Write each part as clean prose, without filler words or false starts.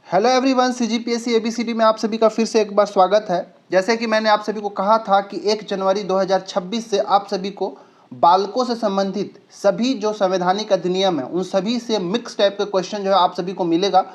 Hello everyone, CGPSC ABCD में आप सभी का फिर से एक बार स्वागत है। जैसे कि मैंने आप सभी को कहा था कि 1 जनवरी 2026 से आप सभी को बालकों से संबंधित सभी जो संवैधानिक अधिनियम है उन सभी से मिक्स टाइप के क्वेश्चन जो है आप सभी को मिलेगा।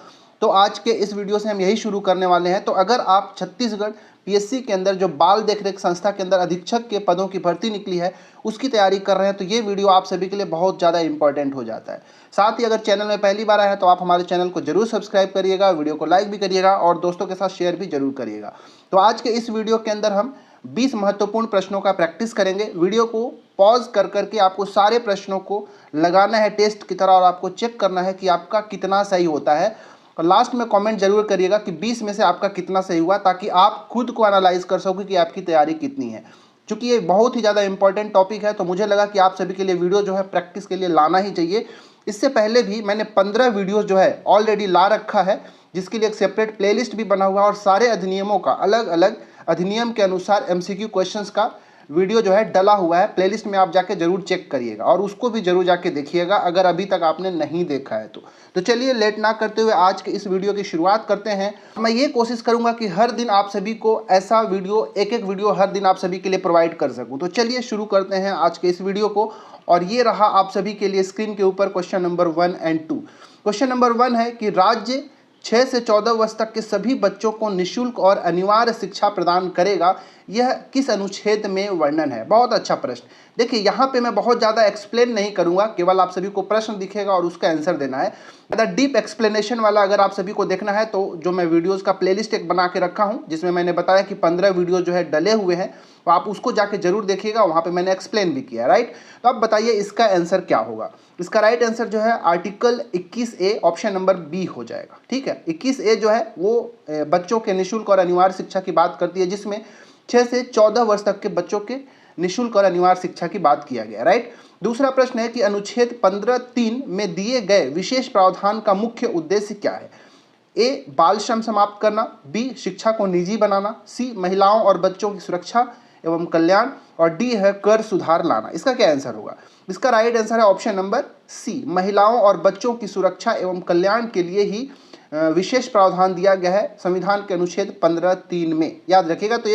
तो आज के इस वीडियो से हम यही शुरू करने वाले हैं। तो अगर आप छत्तीसगढ़ पीएससी के अंदर जो बाल देखरेख संस्था के अंदर अधीक्षक के पदों की भर्ती निकली है उसकी तैयारी कर रहे हैं तो ये वीडियो आप सभी के लिए बहुत ज़्यादा इंपॉर्टेंट हो जाता है। साथ ही अगर चैनल में पहली बार आया है तो आप हमारे चैनल को जरूर सब्सक्राइब करिएगा, वीडियो को लाइक भी करिएगा और दोस्तों के साथ शेयर भी जरूर करिएगा। तो आज के इस वीडियो के अंदर हम 20 महत्वपूर्ण प्रश्नों का प्रैक्टिस करेंगे। वीडियो को पॉज कर करके आपको सारे प्रश्नों को लगाना है टेस्ट की तरह और आपको चेक करना है कि आपका कितना सही होता है। और लास्ट में कमेंट जरूर करिएगा कि 20 में से आपका कितना सही हुआ, ताकि आप खुद को एनालाइज कर सको कि आपकी तैयारी कितनी है। क्योंकि ये बहुत ही ज़्यादा इंपॉर्टेंट टॉपिक है तो मुझे लगा कि आप सभी के लिए वीडियो जो है प्रैक्टिस के लिए लाना ही चाहिए। इससे पहले भी मैंने 15 वीडियोस जो है ऑलरेडी ला रखा है, जिसके लिए एक सेपरेट प्लेलिस्ट भी बना हुआ है और सारे अधिनियमों का अलग अलग अधिनियम के अनुसार एमसीक्यू क्वेश्चंस का वीडियो जो है डला हुआ है। प्लेलिस्ट में आप जाके जरूर चेक करिएगा और उसको भी जरूर जाके देखिएगा अगर अभी तक आपने नहीं देखा है तो चलिए लेट ना करते हुए आज के इस वीडियो की शुरुआत करते हैं। मैं ये कोशिश करूंगा कि हर दिन आप सभी को ऐसा वीडियो एक वीडियो हर दिन आप सभी के लिए प्रोवाइड कर सकूं। तो चलिए शुरू करते हैं आज के इस वीडियो को। और ये रहा आप सभी के लिए स्क्रीन के ऊपर क्वेश्चन नंबर 1 और 2। क्वेश्चन नंबर 1 है कि राज्य 6 से 14 वर्ष तक के सभी बच्चों को निःशुल्क और अनिवार्य शिक्षा प्रदान करेगा, यह किस अनुच्छेद में वर्णन है। बहुत अच्छा प्रश्न। देखिए यहाँ पे मैं बहुत ज़्यादा एक्सप्लेन नहीं करूँगा, केवल आप सभी को प्रश्न दिखेगा और उसका आंसर देना है। ज़्यादा डीप एक्सप्लेनेशन वाला अगर आप सभी को देखना है तो जो मैं वीडियोज़ का प्लेलिस्ट एक बना के रखा हूँ जिसमें मैंने बताया कि 15 वीडियो जो है डले हुए हैं, तो आप उसको जाके जरूर देखिएगा, वहाँ पे मैंने एक्सप्लेन भी किया, राइट। तो अब बताइए इसका आंसर क्या होगा। इसका राइट आंसर जो है article 21A option number B हो जाएगा। ठीक है, 21A जो है वो बच्चों के निःशुल्क और अनिवार्य शिक्षा की बात करती है, जिसमें 6 से 14 वर्ष तक के बच्चों के निःशुल्क और अनिवार्य शिक्षा की बात किया गया, राइट। दूसरा प्रश्न है कि अनुच्छेद 15(3) में दिए गए विशेष प्रावधान का मुख्य उद्देश्य क्या है। ए, बाल श्रम समाप्त करना, बी, शिक्षा को निजी बनाना, सी, महिलाओं और बच्चों की सुरक्षा एवं कल्याण, और डी है कर सुधार लाना। इसका क्या आंसर होगा। इसका राइट आंसर है ऑप्शन नंबर सी, महिलाओं और बच्चों की सुरक्षा एवं कल्याण के लिए ही विशेष प्रावधान दिया गया है संविधान के अनुच्छेद 15(3) में। याद रखिएगा। तो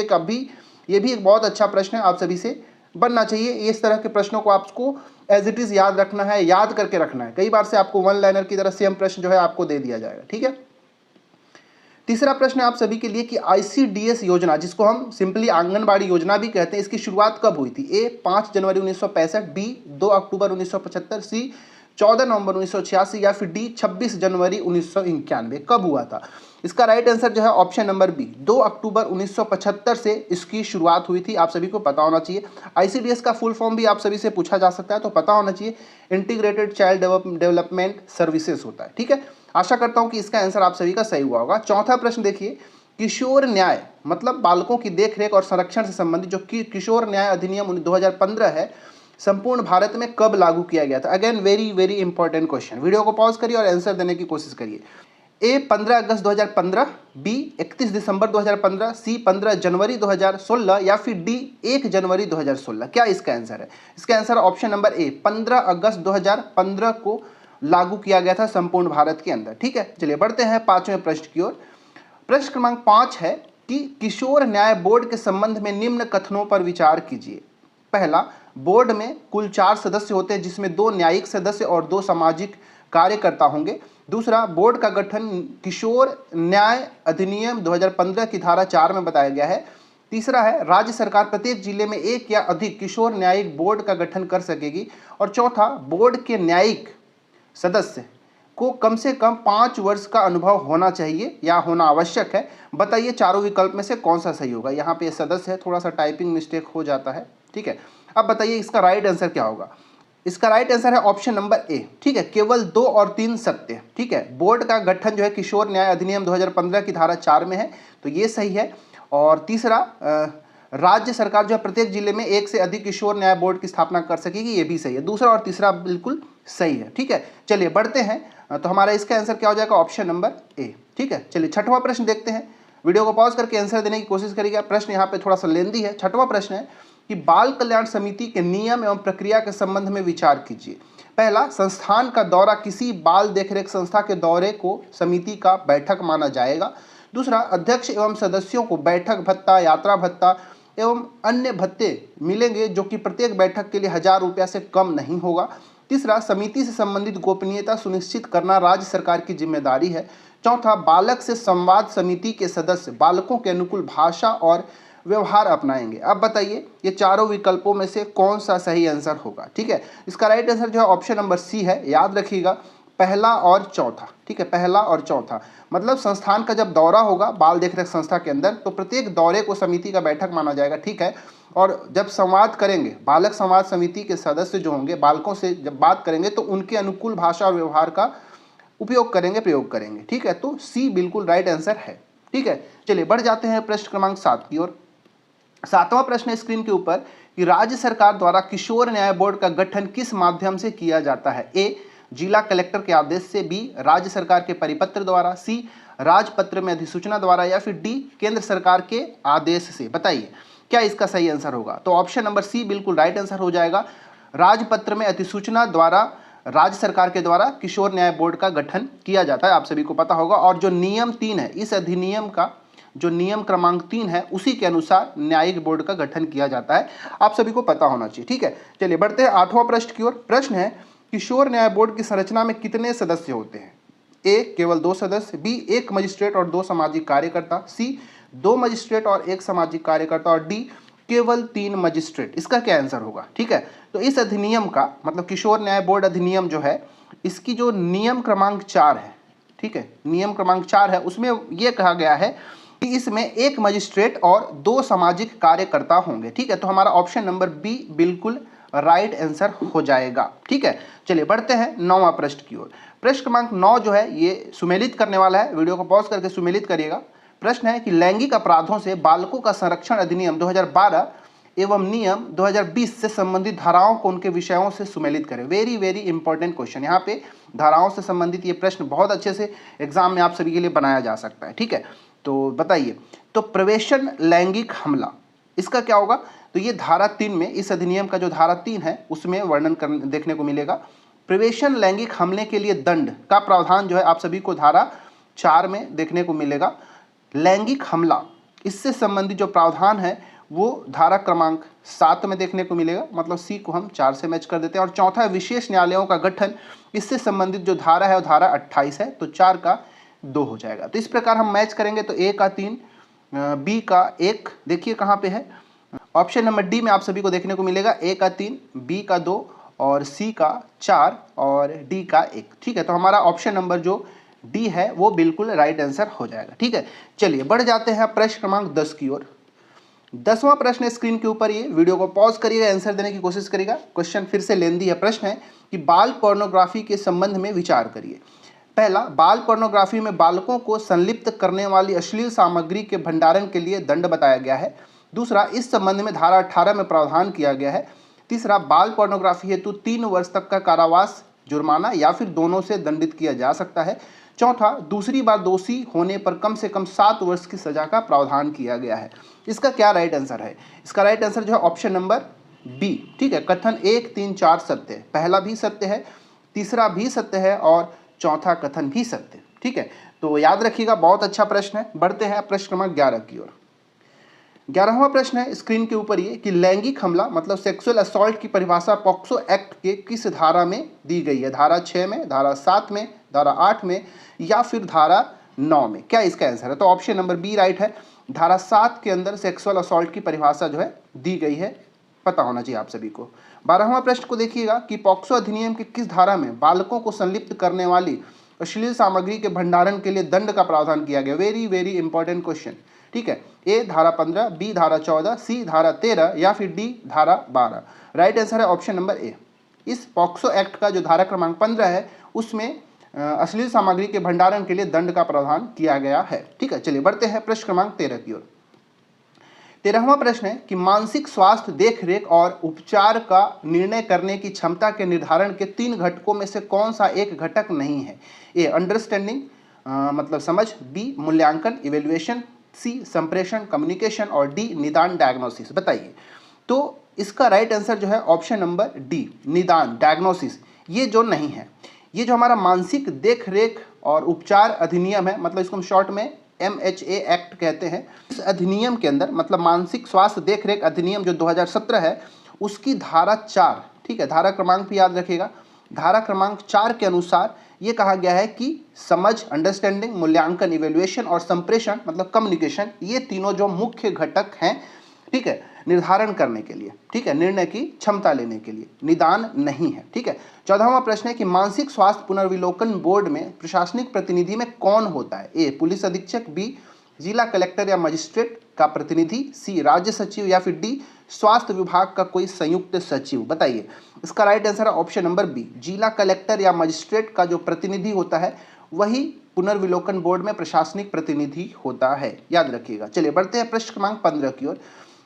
ये भी एक बहुत अच्छा प्रश्न है, आप सभी से बनना चाहिए। इस तरह के प्रश्नों को आपको एज इट इज याद रखना है, याद करके रखना है। कई बार से आपको वन लाइनर की तरह सेम प्रश्न जो है आपको दे दिया जाएगा। ठीक है। तीसरा प्रश्न है आप सभी के लिए कि आईसीडीएस योजना, जिसको हम सिंपली आंगनबाड़ी योजना भी कहते हैं, इसकी शुरुआत कब हुई थी। ए, 5 जनवरी 1965, बी, 2 अक्टूबर 1975, सी, 14 नवंबर 1986, या फिर डी, 26 जनवरी 1991। कब हुआ था। इसका राइट आंसर जो है ऑप्शन नंबर बी, 2 अक्टूबर 1975 से इसकी शुरुआत हुई थी। आप सभी को पता होना चाहिए। आईसीडीएस का फुल फॉर्म भी आप सभी से पूछा जा सकता है, तो पता होना चाहिए। इंटीग्रेटेड चाइल्ड डेवलपमेंट सर्विसेज होता है। ठीक है। आशा करता हूं कि इसका आंसर आप सभी का सही हुआ होगा। चौथा प्रश्न देखिए, किशोर न्याय मतलब बालकों की देखरेख और संरक्षण से संबंधित जो किशोर न्याय अधिनियम 2015 है, संपूर्ण भारत में कब लागू किया गया था। Again very very important question. Video को पॉज करिए और आंसर देने की कोशिश करिए। ए, 15 अगस्त 2015, बी, 31 दिसंबर 2015, सी, 15 जनवरी 2016, या फिर डी, 1 जनवरी 2016। क्या इसका आंसर है। इसका आंसर ऑप्शन नंबर ए, 15 अगस्त 2015 को लागू किया गया था संपूर्ण भारत के अंदर। ठीक है। चलिए बढ़ते हैं 5वें प्रश्न की ओर। प्रश्न क्रमांक 5 है कि किशोर न्याय बोर्ड के संबंध में निम्न कथनों पर विचार कीजिए। पहला, बोर्ड में कुल 4 सदस्य होते हैं, जिसमें 2 न्यायिक सदस्य और 2 सामाजिक कार्यकर्ता होंगे। दूसरा, बोर्ड का गठन किशोर न्याय अधिनियम 2015 की धारा 4 में बताया गया है। तीसरा है, राज्य सरकार प्रत्येक जिले में 1 या अधिक किशोर न्यायिक बोर्ड का गठन कर सकेगी। और चौथा, बोर्ड के न्यायिक सदस्य को कम से कम 5 वर्ष का अनुभव होना चाहिए या होना आवश्यक है। बताइए चारों विकल्प में से कौन सा सही होगा। यहाँ पे सदस्य है, थोड़ा सा टाइपिंग मिस्टेक हो जाता है। ठीक है। अब बताइए इसका राइट आंसर क्या होगा। इसका राइट आंसर है ऑप्शन नंबर ए। ठीक है, केवल 2 और 3 सत्य। ठीक है, बोर्ड का गठन जो है किशोर न्याय अधिनियम 2015 की धारा 4 में है, तो ये सही है। और तीसरा, राज्य सरकार जो है प्रत्येक जिले में 1 से अधिक किशोर न्याय बोर्ड की स्थापना कर सकेगी, ये भी सही है। दूसरा और तीसरा बिल्कुल सही है। ठीक है। चलिए बढ़ते हैं। तो हमारा इसका आंसर क्या हो जाएगा, ऑप्शन नंबर ए। ठीक है। चलिए छठवां प्रश्न देखते हैं। वीडियो को पॉज करके आंसर देने की कोशिश करिएगा। प्रश्न यहाँ पे थोड़ा सा लेंदी है। छठवां प्रश्न है कि बाल कल्याण समिति के नियम एवं प्रक्रिया के संबंध में विचार कीजिए। पहला, संस्थान का दौरा किसी बाल देखरेख संस्था के दौरे को समिति का बैठक माना जाएगा। दूसरा, अध्यक्ष एवं सदस्यों को बैठक भत्ता, यात्रा भत्ता एवं अन्य भत्ते मिलेंगे जो कि प्रत्येक बैठक के लिए 1000 रुपया से कम नहीं होगा। तीसरा, समिति से संबंधित गोपनीयता सुनिश्चित करना राज्य सरकार की जिम्मेदारी है। चौथा, बालक से संवाद समिति के सदस्य बालकों के अनुकूल भाषा और व्यवहार अपनाएंगे। अब बताइए ये चारों विकल्पों में से कौन सा सही आंसर होगा। ठीक है, इसका राइट आंसर जो है ऑप्शन नंबर सी है। याद रखिएगा, पहला और चौथा। ठीक है, पहला और चौथा, मतलब संस्थान का जब दौरा होगा बाल देखरेख संस्था के अंदर तो प्रत्येक दौरे को समिति का बैठक माना जाएगा। ठीक है, और जब संवाद करेंगे बालक संवाद समिति के सदस्य जो होंगे बालकों से जब बात करेंगे तो उनके अनुकूल भाषा और व्यवहार का उपयोग करेंगे, प्रयोग करेंगे। ठीक है, तो सी बिल्कुल राइट आंसर है। ठीक है, चलिए बढ़ जाते हैं प्रश्न क्रमांक 7 की ओर। 7वां प्रश्न है स्क्रीन के ऊपर कि राज्य सरकार द्वारा किशोर न्याय बोर्ड का गठन किस माध्यम से किया जाता है। ए, जिला कलेक्टर के आदेश से। बी, राज्य सरकार के परिपत्र द्वारा। सी, राजपत्र में अधिसूचना द्वारा। या फिर डी, केंद्र सरकार के आदेश से। बताइए क्या इसका सही आंसर होगा। तो ऑप्शन नंबर सी बिल्कुल राइट आंसर हो जाएगा। राजपत्र में अधिसूचना द्वारा राज्य सरकार के द्वारा किशोर न्याय बोर्ड का गठन किया जाता है, आप सभी को पता होगा। और जो नियम 3 है इस अधिनियम का, जो नियम क्रमांक 3 है उसी के अनुसार न्यायिक बोर्ड का गठन किया जाता है, आप सभी को पता होना चाहिए। ठीक है, चलिए बढ़ते हैं 8वां प्रश्न की ओर। प्रश्न है किशोर न्याय बोर्ड की संरचना में कितने सदस्य होते हैं। ए, केवल 2 सदस्य। बी, 1 मजिस्ट्रेट और 2 सामाजिक कार्यकर्ता। सी, 2 मजिस्ट्रेट और 1 सामाजिक कार्यकर्ता। और डी, केवल 3 मजिस्ट्रेट। इसका क्या आंसर होगा। ठीक है, तो इस अधिनियम का मतलब किशोर न्याय बोर्ड अधिनियम जो है इसकी जो नियम क्रमांक 4 है, ठीक है, नियम क्रमांक 4 है उसमें यह कहा गया है कि इसमें 1 मजिस्ट्रेट और 2 सामाजिक कार्यकर्ता होंगे। ठीक है, तो हमारा ऑप्शन नंबर बी बिल्कुल राइट आंसर हो जाएगा। ठीक है, चलिए बढ़ते हैं 9वां प्रश्न की ओर। प्रश्न क्रमांक 9 जो है ये सुमेलित करने वाला है, वीडियो को पॉज करके सुमेलित करिएगा। प्रश्न है कि लैंगिक अपराधों से बालकों का संरक्षण अधिनियम 2012 एवं नियम 2020 से संबंधित धाराओं को उनके विषयों से सुमेलित करें। Very very important question. यहाँ पे धाराओं से संबंधित ये प्रश्न बहुत अच्छे से एग्जाम में आप सभी के लिए बनाया जा सकता है। ठीक है, तो बताइए, तो प्रवेशन लैंगिक हमला इसका क्या होगा। तो ये धारा 3 में, इस अधिनियम का जो धारा 3 है उसमें वर्णन देखने को मिलेगा। प्रवेशन लैंगिक हमले के लिए दंड का प्रावधान जो है आप सभी को धारा 4 में देखने को मिलेगा। लैंगिक हमला इससे संबंधित जो प्रावधान है वो धारा क्रमांक 7 में देखने को मिलेगा, मतलब सी को हम 4 से मैच कर देते हैं। और चौथा है विशेष न्यायालयों का गठन, इससे संबंधित जो धारा है वो धारा 28 है, तो 4 का 2 हो जाएगा। तो इस प्रकार हम मैच करेंगे तो ए का 3, बी का 1 देखिए कहाँ पे है, ऑप्शन नंबर डी में आप सभी को देखने को मिलेगा ए का 3, बी का 2 और सी का 4 और डी का 1। ठीक है, तो हमारा ऑप्शन नंबर जो डी है वो बिल्कुल राइट आंसर हो जाएगा। ठीक है, चलिए बढ़ जाते हैं प्रश्न क्रमांक 10 की ओर। 10वां प्रश्न स्क्रीन के ऊपर, ये वीडियो को पॉज करिएगा, आंसर देने की कोशिश करिएगा। क्वेश्चन फिर से लेंदी है। प्रश्न है कि बाल पोर्नोग्राफी के संबंध में विचार करिए। पहला, बाल पोर्नोग्राफी में बालकों को संलिप्त करने वाली अश्लील सामग्री के भंडारण के लिए दंड बताया गया है। दूसरा, इस संबंध में धारा 18 में प्रावधान किया गया है। तीसरा, बाल पोर्नोग्राफी हेतु 3 वर्ष तक का कारावास, जुर्माना या फिर दोनों से दंडित किया जा सकता है। चौथा, दूसरी बार दोषी होने पर कम से कम 7 वर्ष की सजा का प्रावधान किया गया है। इसका क्या राइट आंसर है। इसका राइट आंसर जो है ऑप्शन नंबर बी। ठीक है, कथन 1, 3, 4 सत्य है, पहला भी सत्य है, तीसरा भी सत्य है और चौथा कथन भी सत्य। ठीक है, तो याद रखिएगा, बहुत अच्छा प्रश्न है। बढ़ते हैं प्रश्न क्रमांक 11 की ओर। 11वां प्रश्न है स्क्रीन के ऊपर ये कि लैंगिक हमला मतलब सेक्सुअल असॉल्ट की परिभाषा पॉक्सो एक्ट के किस धारा में दी गई है। धारा 6 में, धारा 7 में, धारा 8 में या फिर धारा 9 में। क्या इसका आंसर है। तो ऑप्शन नंबर बी राइट है। धारा 7 के अंदर सेक्सुअल असॉल्ट की परिभाषा जो है दी गई है, पता होना चाहिए आप सभी को। 12वां प्रश्न को देखिएगा कि पॉक्सो अधिनियम की किस धारा में बालकों को संलिप्त करने वाली अश्लील सामग्री के भंडारण के लिए दंड का प्रावधान किया गया। Very very important question. ठीक है, ए धारा 15, बी धारा 14, सी धारा 13 या फिर डी धारा 12। राइट आंसर है ऑप्शन नंबर ए। इस पॉक्सो एक्ट का जो धारा क्रमांक 15 है उसमें अश्लील सामग्री के भंडारण के लिए दंड का प्रावधान किया गया है। ठीक है, चलिए बढ़ते हैं प्रश्न क्रमांक 13 की ओर। 13वां प्रश्न है कि मानसिक स्वास्थ्य देखरेख और उपचार का निर्णय करने की क्षमता के निर्धारण के 3 घटकों में से कौन सा एक घटक नहीं है। ए अंडरस्टैंडिंग मतलब समझ, बी मूल्यांकन इवेल्युएशन, सी संप्रेषण कम्युनिकेशन और डी निदान डायग्नोसिस। बताइए, तो इसका राइट आंसर जो है ऑप्शन नंबर डी निदान डायग्नोसिस। ये जो नहीं है, ये जो हमारा मानसिक देख रेख और उपचार अधिनियम है, मतलब इसको हम शॉर्ट में MHA एक्ट कहते हैं। इस अधिनियम के अंदर मतलब मानसिक स्वास्थ्य देख रेख अधिनियम जो 2017 है, उसकी धारा 4, ठीक है, धारा क्रमांक भी याद रखिएगा, धारा क्रमांक 4 के अनुसार ये कहा गया है कि समझ, अंडरस्टैंडिंग, मूल्यांकन, इवेल्युएशन और संप्रेषण मतलब कम्युनिकेशन, ये तीनों जो मुख्य घटक हैं, ठीक है, निर्धारण करने के लिए, ठीक है, निर्णय की क्षमता लेने के लिए, निदान नहीं है, ठीक है। 14वां प्रश्न है कि मानसिक स्वास्थ्य पुनर्विलोकन बोर्ड में प्रशासनिक प्रतिनिधि में कौन होता है? ए पुलिस अधीक्षक, बी जिला कलेक्टर या मजिस्ट्रेट का प्रतिनिधि, सी राज्य सचिव या फिर डी स्वास्थ्य विभाग का कोई संयुक्त सचिव। बताइए, इसका राइट आंसर है ऑप्शन नंबर बी, जिला कलेक्टर या मजिस्ट्रेट का जो प्रतिनिधि होता है वही पुनर्विलोकन बोर्ड में प्रशासनिक प्रतिनिधि होता है, याद रखिएगा। चलिए बढ़ते हैं प्रश्न क्रमांक 15 की ओर।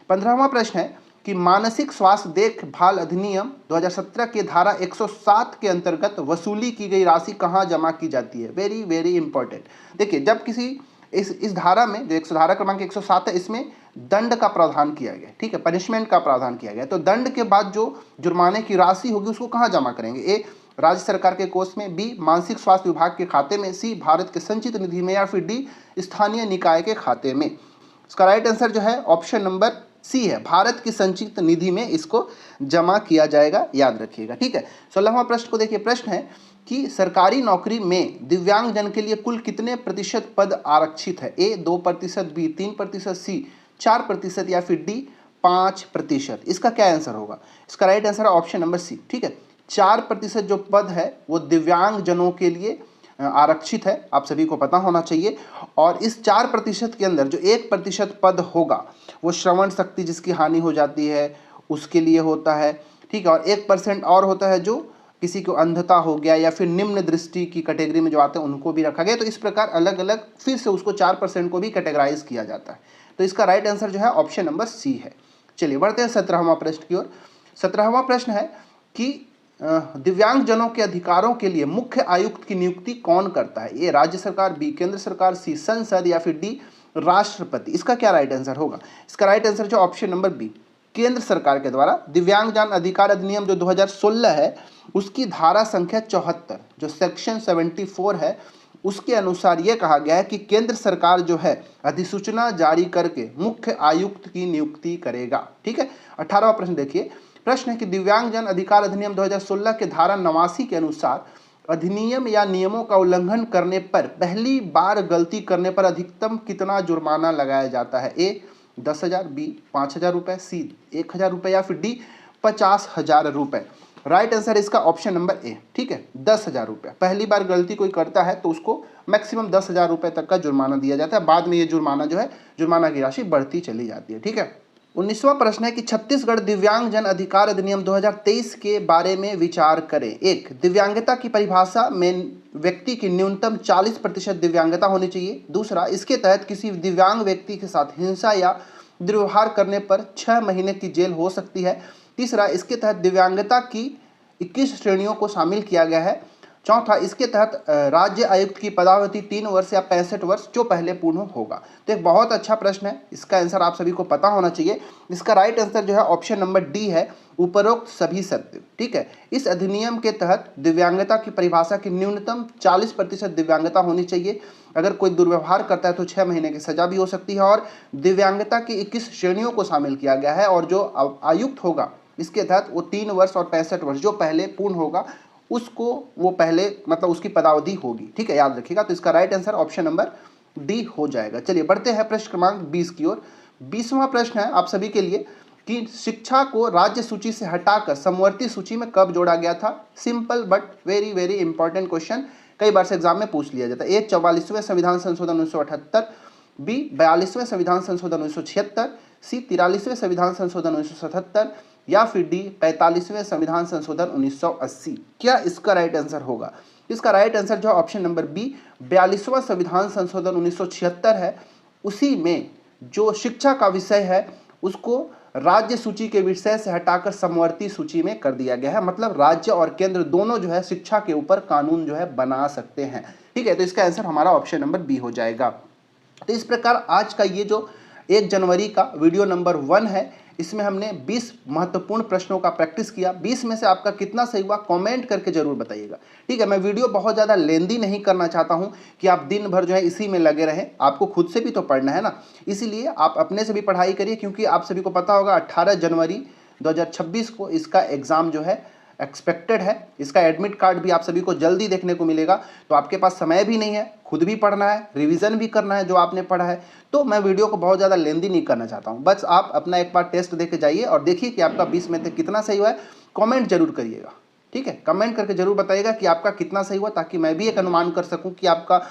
15वां प्रश्न है कि मानसिक स्वास्थ्य देखभाल अधिनियम 2017 के धारा 107 के अंतर्गत वसूली की गई राशि कहाँ जमा की जाती है? Very very important. देखिए, जब किसी इस धारा में जो धारा क्रमांक 107 है, इसमें दंड का प्रावधान किया गया, ठीक है, पनिशमेंट का प्रावधान किया गया। तो दंड के बाद जो जुर्माने की राशि होगी उसको कहाँ जमा करेंगे? ए राज्य सरकार के कोष में, बी मानसिक स्वास्थ्य विभाग के खाते में, सी भारत के संचित निधि में या फिर डी स्थानीय निकाय के खाते में। इसका राइट आंसर जो है ऑप्शन नंबर सी है, भारत की संचित निधि में इसको जमा किया जाएगा, याद रखिएगा, ठीक है। 16वां प्रश्न को देखिए, प्रश्न है कि सरकारी नौकरी में दिव्यांग जन के लिए कुल कितने प्रतिशत पद आरक्षित है? ए 2%, बी 3%, सी 4% या फिर डी 5%। इसका क्या आंसर होगा? इसका राइट आंसर है ऑप्शन नंबर सी, ठीक है। 4% जो पद है वो दिव्यांग जनों के लिए आरक्षित है, आप सभी को पता होना चाहिए। और इस 4% के अंदर जो 1% पद होगा वो श्रवण शक्ति जिसकी हानि हो जाती है उसके लिए होता है, ठीक है, और 1% और होता है जो किसी को अंधता हो गया या फिर निम्न दृष्टि की कैटेगरी में जो आते हैं उनको भी रखा गया। तो इस प्रकार अलग अलग फिर से उसको 4% को भी कैटेगराइज किया जाता है। तो इसका राइट आंसर जो है ऑप्शन नंबर सी है। चलिए बढ़ते हैं 17वां प्रश्न की ओर। 17वां प्रश्न है कि दिव्यांग जनों के अधिकारों के लिए मुख्य आयुक्त की नियुक्ति कौन करता है? ए राज्य सरकार, बी केंद्र सरकार, सी संसद या फिर डी राष्ट्रपति। इसका क्या राइट आंसर होगा? इसका राइट आंसर जो ऑप्शन नंबर बी, केंद्र सरकार के द्वारा। दिव्यांग जन अधिकार अधिनियम जो 2016 है उसकी धारा संख्या 74 जो सेक्शन 74 है उसके अनुसार यह कहा गया है कि केंद्र सरकार जो है अधिसूचना जारी करके मुख्य आयुक्त की नियुक्ति करेगा, ठीक है। 18वां प्रश्न देखिए, प्रश्न है कि दिव्यांग जन अधिकार अधिनियम 2016 के धारा 89 के अनुसार अधिनियम या नियमों का उल्लंघन करने पर पहली बार गलती करने पर अधिकतम कितना जुर्माना लगाया जाता है? ए 10,000, बी 5,000 रुपए, सी 1,000 रुपए या फिर डी 50,000 रुपए। राइट आंसर इसका ऑप्शन नंबर ए, ठीक है, 10,000 रुपये। पहली बार गलती कोई करता है तो उसको मैक्सिमम 10,000 रुपये तक का जुर्माना दिया जाता है, बाद में ये जुर्माना जो है जुर्माना की राशि बढ़ती चली जाती है, ठीक है। 19वां प्रश्न है कि छत्तीसगढ़ दिव्यांग जन अधिकार अधिनियम 2023 के बारे में विचार करें। एक, दिव्यांगता की परिभाषा में व्यक्ति की न्यूनतम 40% दिव्यांगता होनी चाहिए। दूसरा, इसके तहत किसी दिव्यांग व्यक्ति के साथ हिंसा या दुर्व्यवहार करने पर 6 महीने की जेल हो सकती है। तीसरा, इसके तहत दिव्यांगता की 21 श्रेणियों को शामिल किया गया है। चौथा, इसके तहत राज्य आयुक्त की पदावधि 3 वर्ष या 65 वर्ष जो पहले पूर्ण होगा। तो एक बहुत अच्छा प्रश्न है, इसका आंसर आप सभी को पता होना चाहिए। इसका राइट आंसर जो है ऑप्शन नंबर डी है, उपरोक्त सभी सत्य, ठीक है। इस अधिनियम के तहत दिव्यांगता की परिभाषा की न्यूनतम 40% दिव्यांगता होनी चाहिए। अगर कोई दुर्व्यवहार करता है तो 6 महीने की सजा भी हो सकती है। और दिव्यांगता की 21 श्रेणियों को शामिल किया गया है और जो आयुक्त होगा इसके तहत वो 3 वर्ष और 65 वर्ष जो पहले पूर्ण होगा उसको वो पहले मतलब उसकी पदावधि होगी, ठीक है, याद रखिएगा। तो इसका right answer option number D हो जाएगा। चलिए बढ़ते हैं प्रश्न क्रमांक 20 की ओर। 20वां प्रश्न है आप सभी के लिए कि शिक्षा को राज्य सूची से हटाकर समवर्ती सूची में कब जोड़ा गया था? Simple but very very important question, कई बार से एग्जाम में पूछ लिया जाता है। ए 44वें संविधान संशोधन 1978, बी 42वें संविधान संशोधन 1976, सी 43वें संविधान संशोधन 1977 या फिर डी 45वें संविधान संशोधन 1980। क्या इसका राइट आंसर होगा? इसका राइट आंसर जो ऑप्शन नंबर बी 42वां संविधान संशोधन 1976 है। उसी में जो शिक्षा का विषय है उसको राज्य सूची के विषय से हटाकर समवर्ती सूची में कर दिया गया है। मतलब राज्य और केंद्र दोनों जो है शिक्षा के ऊपर कानून जो है बना सकते हैं, ठीक है। तो इसका आंसर हमारा ऑप्शन नंबर बी हो जाएगा। तो इस प्रकार आज का ये जो 1 जनवरी का वीडियो नंबर 1 है इसमें हमने 20 महत्वपूर्ण प्रश्नों का प्रैक्टिस किया। 20 में से आपका कितना सही हुआ कमेंट करके जरूर बताइएगा, ठीक है। मैं वीडियो बहुत ज़्यादा लेंदी नहीं करना चाहता हूं कि आप दिन भर जो है इसी में लगे रहें, आपको खुद से भी तो पढ़ना है ना, इसीलिए आप अपने से भी पढ़ाई करिए, क्योंकि आप सभी को पता होगा 18 जनवरी 2026 को इसका एग्ज़ाम जो है एक्सपेक्टेड है। इसका एडमिट कार्ड भी आप सभी को जल्दी देखने को मिलेगा, तो आपके पास समय भी नहीं है, खुद भी पढ़ना है, रिवीजन भी करना है जो आपने पढ़ा है, तो मैं वीडियो को बहुत ज़्यादा लेंदी नहीं करना चाहता हूं। बस आप अपना एक बार टेस्ट देके जाइए और देखिए कि आपका 20 में से कितना सही हुआ है। कमेंट जरूर करिएगा, ठीक है, कमेंट करके जरूर बताइएगा कि आपका कितना सही हुआ, ताकि मैं भी एक अनुमान कर सकूं कि आपका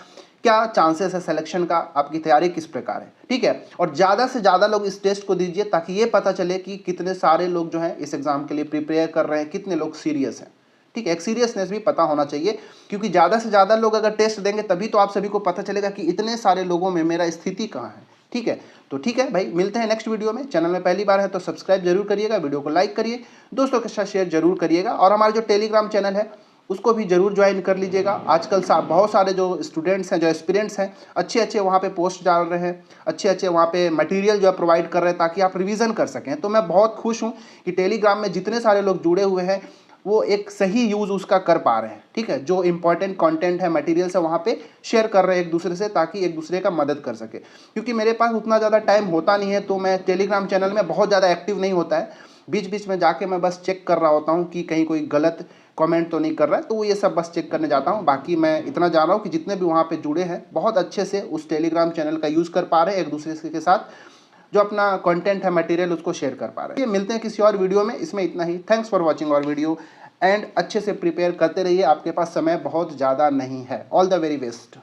क्या चांसेस है सिलेक्शन का, आपकी तैयारी किस प्रकार है, ठीक है। और ज़्यादा से ज़्यादा लोग इस टेस्ट को दीजिए, ताकि ये पता चले कि कितने सारे लोग जो हैं इस एग्ज़ाम के लिए प्रिपेयर कर रहे हैं, कितने लोग सीरियस हैं, ठीक है। एक सीरियसनेस भी पता होना चाहिए, क्योंकि ज़्यादा से ज़्यादा लोग अगर टेस्ट देंगे तभी तो आप सभी को पता चलेगा कि इतने सारे लोगों में मेरा स्थिति कहाँ है, ठीक है। तो ठीक है भाई, मिलते हैं नेक्स्ट वीडियो में। चैनल में पहली बार है तो सब्सक्राइब जरूर करिएगा, वीडियो को लाइक करिए, दोस्तों के साथ शेयर जरूर करिएगा, और हमारा जो टेलीग्राम चैनल है उसको भी जरूर ज्वाइन कर लीजिएगा। आजकल बहुत सारे जो स्टूडेंट्स हैं, जो एस्पिरेंट्स हैं, अच्छे वहाँ पे पोस्ट डाल रहे हैं, अच्छे वहाँ पे मटेरियल जो है प्रोवाइड कर रहे हैं, ताकि आप रिवीजन कर सकें। तो मैं बहुत खुश हूँ कि टेलीग्राम में जितने सारे लोग जुड़े हुए हैं वो एक सही यूज़ उसका कर पा रहे हैं, ठीक है। जो इंपॉर्टेंट कंटेंट है, मटेरियल्स है, वहाँ पे शेयर कर रहे हैं एक दूसरे से, ताकि एक दूसरे का मदद कर सके। क्योंकि मेरे पास उतना ज़्यादा टाइम होता नहीं है, तो मैं टेलीग्राम चैनल में बहुत ज़्यादा एक्टिव नहीं होता है। बीच बीच में जाके मैं बस चेक कर रहा होता हूँ कि कहीं कोई गलत कमेंट तो नहीं कर रहा है, तो वो ये सब बस चेक करने जाता हूँ। बाकी मैं इतना जान रहा हूँ कि जितने भी वहाँ पे जुड़े हैं बहुत अच्छे से उस टेलीग्राम चैनल का यूज़ कर पा रहे हैं, एक दूसरे के साथ जो अपना कंटेंट है, मटेरियल, उसको शेयर कर पा रहे हैं। मिलते हैं किसी और वीडियो में, इसमें इतना ही। Thanks for watching our video and अच्छे से प्रिपेयर करते रहिए, आपके पास समय बहुत ज़्यादा नहीं है। All the very best.